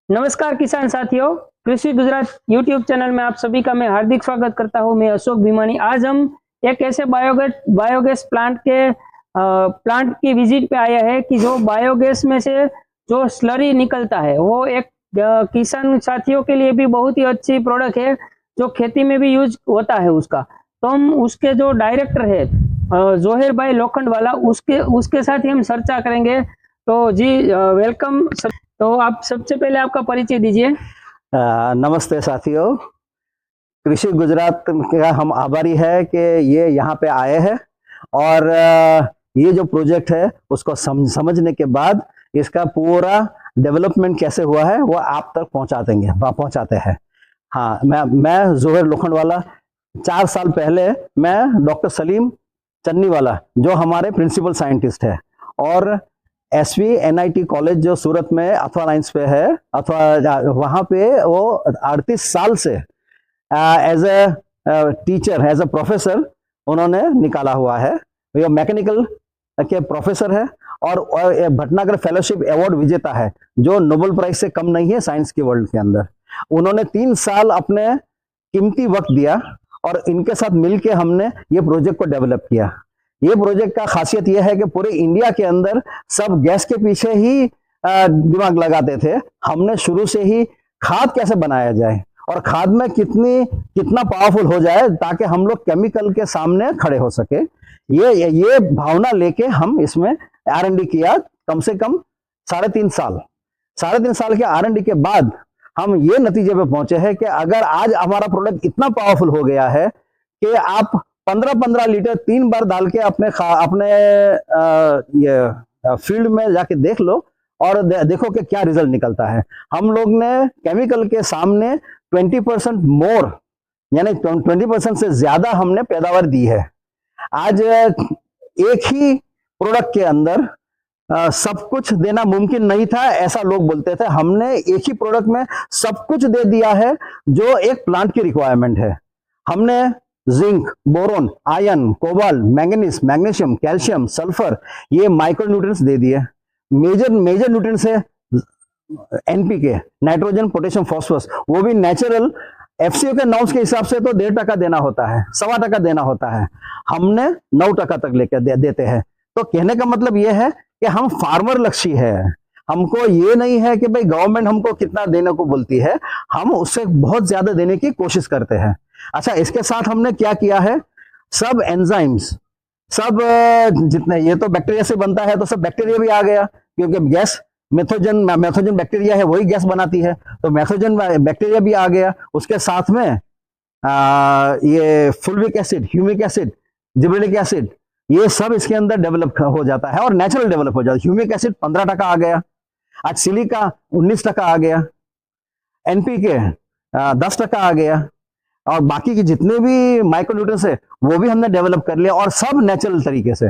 नमस्कार किसान साथियों, कृषि गुजरात यूट्यूब चैनल में आप सभी का मैं हार्दिक स्वागत करता हूं। मैं अशोक भीमानी। आज हम एक ऐसे बायोगैस प्लांट की विजिट पे आए हैं कि जो बायोगैस में से जो स्लरी निकलता है वो एक किसान साथियों के लिए भी बहुत ही अच्छी प्रोडक्ट है, जो खेती में भी यूज होता है उसका। तो हम उसके जो डायरेक्टर है जोहेर भाई लोखंडवाला, उसके उसके साथ ही हम चर्चा करेंगे। तो जी वेलकम। तो आप सबसे पहले आपका परिचय दीजिए। नमस्ते साथियों, कृषि गुजरात का हम आभारी है कि ये यहाँ पे आए हैं और ये जो प्रोजेक्ट है उसको समझने के बाद इसका पूरा डेवलपमेंट कैसे हुआ है वो आप तक पहुँचाते हैं। हाँ, मैं जोहेर लोखंडवाला। 4 साल पहले मैं डॉक्टर सलीम चन्नीवाला जो हमारे प्रिंसिपल साइंटिस्ट है और SVNIT कॉलेज जो सूरत में अथवा लाइन्स पे है, अथवा वहाँ पे वो 38 साल से as a teacher, as a professor उन्होंने निकाला हुआ है। ये मैकेनिकल के प्रोफेसर है और भटनागर फेलोशिप अवार्ड विजेता है, जो नोबेल प्राइज से कम नहीं है साइंस के वर्ल्ड के अंदर। उन्होंने 3 साल अपने कीमती वक्त दिया और इनके साथ मिलके हमने ये प्रोजेक्ट को डेवलप किया। ये प्रोजेक्ट का खासियत यह है कि पूरे इंडिया के अंदर सब गैस के पीछे ही दिमाग लगाते थे। हमने शुरू से ही खाद कैसे बनाया जाए और खाद में कितना पावरफुल हो जाए ताकि हम लोग केमिकल के सामने खड़े हो सके, ये भावना लेके हम इसमें R&D किया। कम से कम 3.5 साल के R&D के बाद हम ये नतीजे पे पहुंचे हैं कि अगर आज हमारा प्रोडक्ट इतना पावरफुल हो गया है कि आप 15-15 लीटर 3 बार डाल के अपने ये फील्ड में जाके देख लो और देखो कि क्या रिजल्ट निकलता है। हम लोग ने केमिकल के सामने 20% मोर, यानी 20% से ज्यादा हमने पैदावार दी है। आज एक ही प्रोडक्ट के अंदर सब कुछ देना मुमकिन नहीं था, ऐसा लोग बोलते थे। हमने एक ही प्रोडक्ट में सब कुछ दे दिया है जो एक प्लांट की रिक्वायरमेंट है। हमने zinc, boron, iron, cobalt, manganese, magnesium, calcium, sulphur, ये माइक्रो न्यूट्रिएंट्स दे दिए। मेजर न्यूट्रिएंट्स है NPK, नाइट्रोजन, पोटेशियम, फास्फोरस, वो भी नेचुरल। FCO के नॉर्म्स के हिसाब से तो 1.5% देना होता है, 1.25% देना होता है, हमने 9% तक लेकर देते हैं। तो कहने का मतलब ये है कि हम फार्मर लक्ष्य है। हमको ये नहीं है कि भाई गवर्नमेंट हमको कितना देने को बोलती है, हम उससे बहुत ज्यादा देने की कोशिश करते हैं। अच्छा, इसके साथ हमने क्या किया है, सब एंजाइम्स, सब जितने, ये तो बैक्टीरिया से बनता है तो सब बैक्टीरिया भी आ गया, क्योंकि गैस मैथोजन बैक्टीरिया है, वही गैस बनाती है, तो मैथोजन बैक्टीरिया भी आ गया। उसके साथ में ये fulvic acid, humic acid, gibberellic acid, ये सब इसके अंदर डेवलप हो जाता है और नेचुरल डेवलप हो जाता है। ह्यूमिक एसिड 15% आ गया, आज सिलिका 19% आ गया, NPK 10% आ गया, और बाकी के जितने भी माइक्रोन्यूट्रिएंट्स है वो भी हमने डेवलप कर लिया, और सब नेचुरल तरीके से।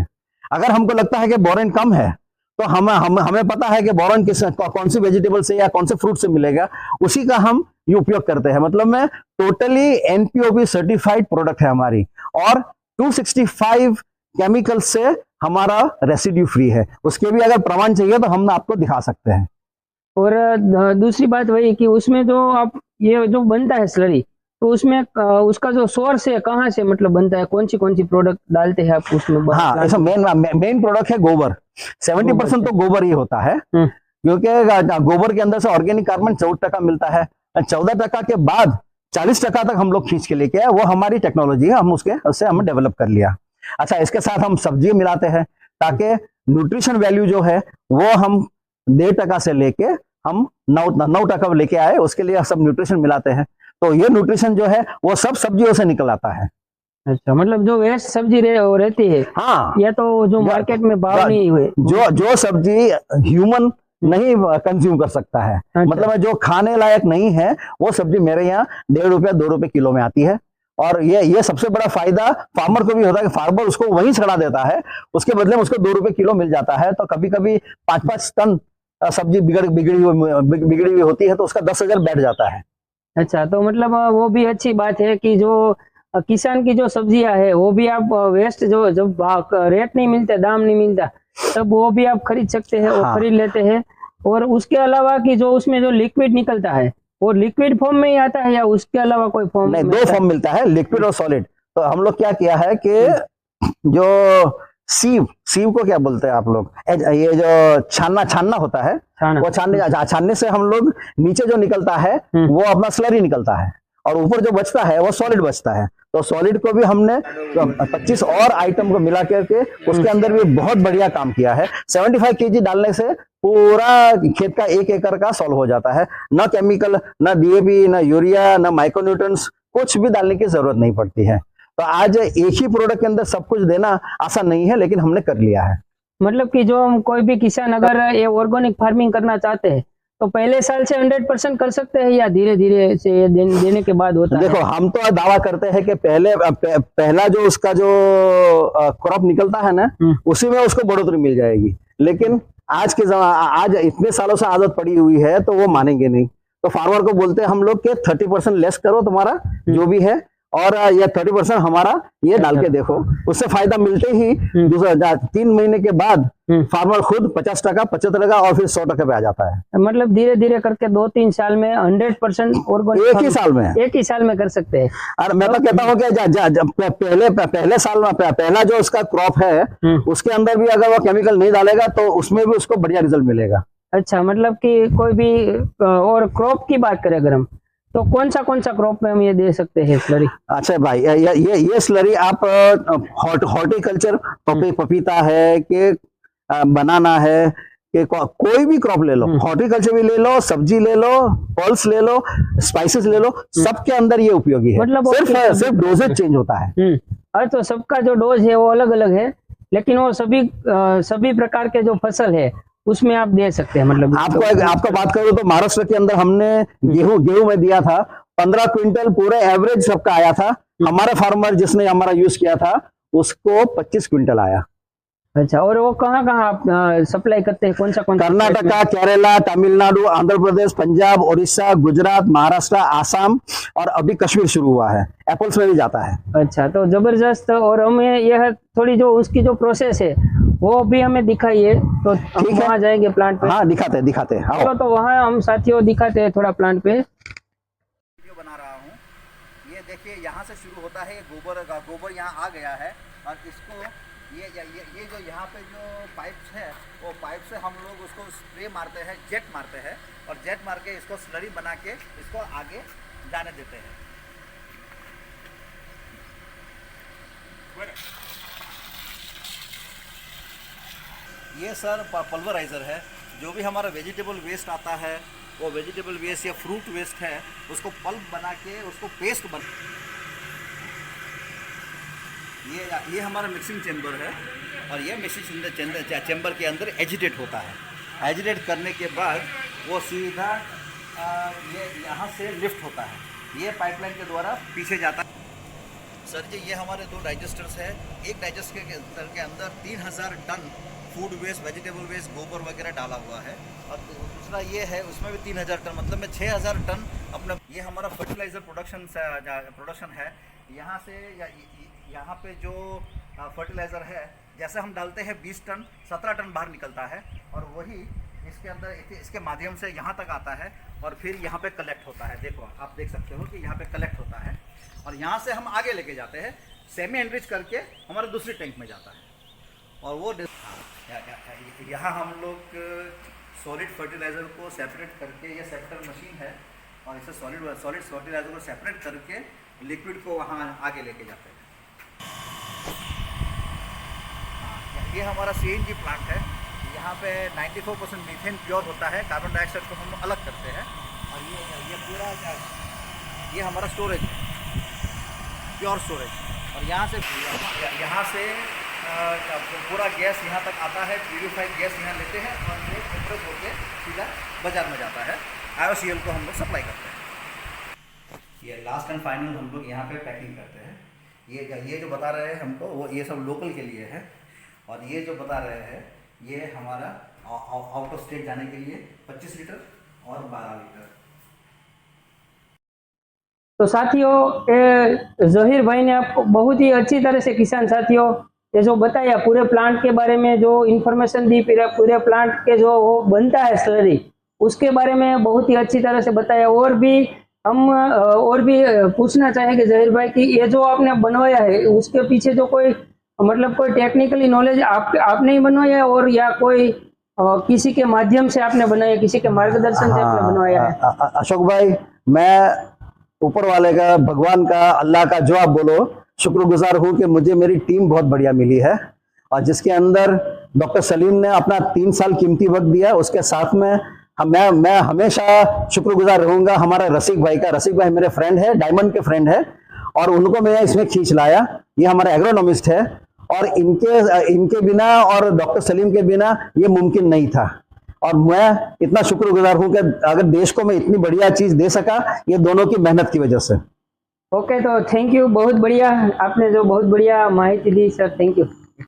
अगर हमको लगता है कि बोरॉन कम है तो हमें पता है कि बोरॉन कौन सी वेजिटेबल से या कौन से फ्रूट से मिलेगा, उसी का हम ये उपयोग करते हैं। मतलब में टोटली NPOP सर्टिफाइड प्रोडक्ट है हमारी, और 265 केमिकल से हमारा रेसिड्यू फ्री है। उसके भी अगर प्रमाण चाहिए तो हम आपको दिखा सकते हैं। और दूसरी बात वही कि उसमें जो आप ये जो बनता है स्लरी, तो उसमें उसका जो सोर्स है कहाँ से मतलब बनता है, कौन सी प्रोडक्ट डालते हैं आप उसमें? हाँ, ऐसा मेन प्रोडक्ट है गोबर। 70% तो गोबर ही होता है, क्योंकि गोबर के अंदर से ऑर्गेनिक कार्बन 14% मिलता है। 14% के बाद 40% तक हम लोग खींच के लेके आए, वो हमारी टेक्नोलॉजी है, हम उससे हमने डेवलप कर लिया। अच्छा, इसके साथ हम सब्जी मिलाते हैं ताकि न्यूट्रिशन वैल्यू जो है वो हम 1.5% से लेके हम 9% लेके आए, उसके लिए सब न्यूट्रिशन मिलाते हैं। तो ये न्यूट्रिशन जो है वो सब सब्जियों से निकल आता है। अच्छा, मतलब जो वेस्ट सब्जी रहती है, हाँ, या तो जो मार्केट में भाव नहीं हुए, जो सब्जी ह्यूमन नहीं कंज्यूम कर सकता है, अच्छा। मतलब जो खाने लायक नहीं है, वो सब्जी मेरे यहाँ 1.5 रुपया 2 रुपए किलो में आती है। और ये सबसे बड़ा फायदा फार्मर को भी होता है कि फार्मर उसको वहीं छड़ा देता है, उसके बदले में उसको 2 रुपए किलो मिल जाता है। तो कभी कभी 5-5 टन सब्जी बिगड़ी हुई होती है, तो उसका 10,000 बैठ जाता है। अच्छा, तो मतलब वो भी अच्छी बात है कि जो किसान की जो सब्जियां है वो भी आप वेस्ट जो जब रेट नहीं मिलता, दाम नहीं मिलता, तब वो भी आप खरीद सकते हैं और हाँ। खरीद लेते हैं। और उसके अलावा कि जो उसमें जो लिक्विड निकलता है वो लिक्विड फॉर्म में ही आता है या उसके अलावा कोई फॉर्म नहीं, दो फॉर्म मिलता है, लिक्विड और सॉलिड। तो हम लोग क्या किया है कि जो सीव सीव को क्या बोलते हैं आप लोग, ये जो छानना होता है, वो छानने से हम लोग नीचे जो निकलता है वो अपना स्लरी निकलता है और ऊपर जो बचता है वो सॉलिड बचता है। तो सॉलिड को भी हमने 25 और आइटम को मिला करके उसके अंदर भी बहुत बढ़िया काम किया है। 75 केजी डालने से पूरा खेत का 1 एकड़ का सॉल्व हो जाता है। न केमिकल, न डीएपी, न यूरिया, न माइक्रोन्यूट्रंस, कुछ भी डालने की जरूरत नहीं पड़ती है। तो आज एक ही प्रोडक्ट के अंदर सब कुछ देना आसान नहीं है, लेकिन हमने कर लिया है। मतलब कि जो हम कोई भी किसान अगर ये ऑर्गेनिक फार्मिंग करना चाहते हैं तो पहले साल से 100% कर सकते हैं या धीरे धीरे से ये देने के बाद होता है? देखो, हम तो दावा करते हैं कि पहला जो उसका जो क्रॉप निकलता है ना, उसी में उसको बढ़ोतरी मिल जाएगी। लेकिन आज इतने सालों से आदत पड़ी हुई है तो वो मानेंगे नहीं। तो फार्मर को बोलते हैं हम लोग के 30% लेस करो तुम्हारा जो भी है, और ये 30% हमारा ये डाल के देखो, उससे फायदा मिलते ही दूसरा 3 महीने के बाद फार्मर खुद 50%, 75% और फिर 100% पे आ जाता है। मतलब धीरे धीरे करके 2-3 साल में 100% ऑर्गेनिक एक ही साल में कर सकते हैं। और मैं तो कहता हूँ कि पहले साल में पहला जो उसका क्रॉप है उसके अंदर भी अगर वो केमिकल नहीं डालेगा तो उसमें भी उसको बढ़िया रिजल्ट मिलेगा। अच्छा, मतलब कि कोई भी और क्रॉप की बात करें अगर हम, तो कौन सा क्रॉप में हम ये दे सकते हैं स्लरी? अच्छा भाई, ये स्लरी आप हॉर्टिकल्चर, पपीता है कि बनाना है कि कोई भी क्रॉप ले लो, हॉर्टिकल्चर भी ले लो, सब्जी ले लो, पल्स ले लो, स्पाइसेस ले लो, सबके अंदर ये उपयोगी है। मतलब सिर्फ डोजेज चेंज होता है। अरे तो सबका जो डोज है वो अलग अलग है, लेकिन वो सभी प्रकार के जो फसल है उसमें आप दे सकते हैं। मतलब आपको बात करूं तो महाराष्ट्र के अंदर हमने गेहूं में दिया था 15 क्विंटल, पूरे एवरेज सबका आया था। हमारा फार्मर जिसने हमारा यूज किया था उसको 25 क्विंटल आया। अच्छा, और वो कहाँ आप सप्लाई करते हैं? कौन सा कर्नाटका, केरला, तमिलनाडु, आंध्र प्रदेश, पंजाब, उड़ीसा, गुजरात, महाराष्ट्र, आसाम और अभी कश्मीर शुरू हुआ है। एप्पल्स में भी जाता है। अच्छा, तो जबरदस्त। और हमें यह थोड़ी जो उसकी जो प्रोसेस है वो भी हमें दिखाइए, तो हम वहाँ जाएंगे प्लांट पे। हाँ, दिखाते हैं। चलो, तो वहाँ हम साथियों दिखाते हैं थोड़ा प्लांट पे। वीडियो बना रहा हूँ, ये देखिए यहाँ से शुरू होता है। गोबर यहाँ आ गया है और इसको ये जो यहाँ पे जो पाइप्स है वो पाइप से हम लोग उसको स्प्रे मारते हैं, जेट मारते हैं, और जेट मार के इसको स्लरी बना के इसको आगे जाने देते हैं। ये सर पल्वराइजर है। जो भी हमारा वेजिटेबल वेस्ट आता है, वो वेजिटेबल वेस्ट या फ्रूट वेस्ट है, उसको पल्प बना के उसको पेस्ट बना, ये हमारा मिक्सिंग चेम्बर है और ये मिक्सिंग चेम्बर के अंदर एजिटेट होता है। एजिटेट करने के बाद वो सीधा ये यहाँ से लिफ्ट होता है, ये पाइपलाइन के द्वारा पीछे जाता है। सर जी, ये हमारे 2 डाइजेस्टर्स है। एक डाइजेस्टर के अंदर 3000 ton food waste, vegetable waste, गोबर वगैरह डाला हुआ है, और दूसरा ये है उसमें भी 3000 टन, मतलब में 6000 टन अपना। ये हमारा फर्टिलाइज़र प्रोडक्शन है। यहाँ से यहाँ पे जो फर्टिलाइज़र है, जैसे हम डालते हैं 20 टन 17 टन बाहर निकलता है, और वही इसके अंदर इसके माध्यम से यहाँ तक आता है और फिर यहाँ पे कलेक्ट होता है। देखो, आप देख सकते हो कि यहाँ पे कलेक्ट होता है और यहाँ से हम आगे लेके जाते हैं, सेमी एनरिच करके हमारे दूसरी टैंक में जाता है। और वो यहाँ हम लोग सॉलिड फर्टिलाइज़र को सेपरेट करके, ये सेपरेटर मशीन है, और इसे सॉलिड फर्टिलाइज़र को सेपरेट करके लिक्विड को वहाँ आगे लेके जाते हैं। ये हमारा CNG प्लांट है। यहाँ पे 94% मीथेन प्योर होता है, कार्बन डाइऑक्साइड को हम अलग करते हैं। और ये पूरा ये हमारा स्टोरेज है, प्योर स्टोरेज। और यहाँ से पूरा गैस यहाँ तक आता है, प्यूरिफाइड गैस यहाँ लेते हैं और ये कंप्रेस होकर सीधा बाजार में जाता है। IOCL को हम लोग सप्लाई करते हैं। ये लास्ट एंड फाइनल हम लोग यहाँ पे पैकिंग करते हैं। ये जो बता रहे हैं हमको, वो ये सब लोकल के लिए है, और ये जो बता रहे हैं ये हमारा आउट ऑफ स्टेट जाने के लिए 25 लीटर और 12 लीटर। तो साथियों, जहीर भाई ने आपको बहुत ही अच्छी तरह से, किसान साथियों, ये जो बताया पूरे प्लांट के बारे में, जो इन्फॉर्मेशन दी, पूरे प्लांट के जो वो बनता है स्लरी, उसके बारे में बहुत ही अच्छी तरह से बताया। और भी हम पूछना चाहेंगे जहीर भाई कि ये जो आपने बनवाया है उसके पीछे जो कोई मतलब कोई टेक्निकली नॉलेज आपने ही बनवाया है, और या कोई किसी के माध्यम से आपने बनाया, किसी के मार्गदर्शन से आपने बनवाया है? अशोक भाई, मैं ऊपर वाले का, भगवान का, अल्लाह का, जो आप बोलो, शुक्रगुजार हूँ कि मुझे मेरी टीम बहुत बढ़िया मिली है, और जिसके अंदर डॉक्टर सलीम ने अपना 3 साल कीमती वक्त दिया। उसके साथ में मैं हमेशा शुक्रगुजार रहूंगा हमारा रसिक भाई का। रसिक भाई मेरे फ्रेंड है, डायमंड के फ्रेंड है, और उनको मैं इसमें खींच लाया। ये हमारा एग्रोनॉमिस्ट है, और इनके बिना और डॉक्टर सलीम के बिना ये मुमकिन नहीं था। और मैं इतना शुक्रगुजार हूं कि अगर देश को मैं इतनी बढ़िया चीज दे सका, ये दोनों की मेहनत की वजह से। ओके, तो थैंक यू, बहुत बढ़िया, आपने जो बहुत बढ़िया माहिती दी सर, थैंक यू।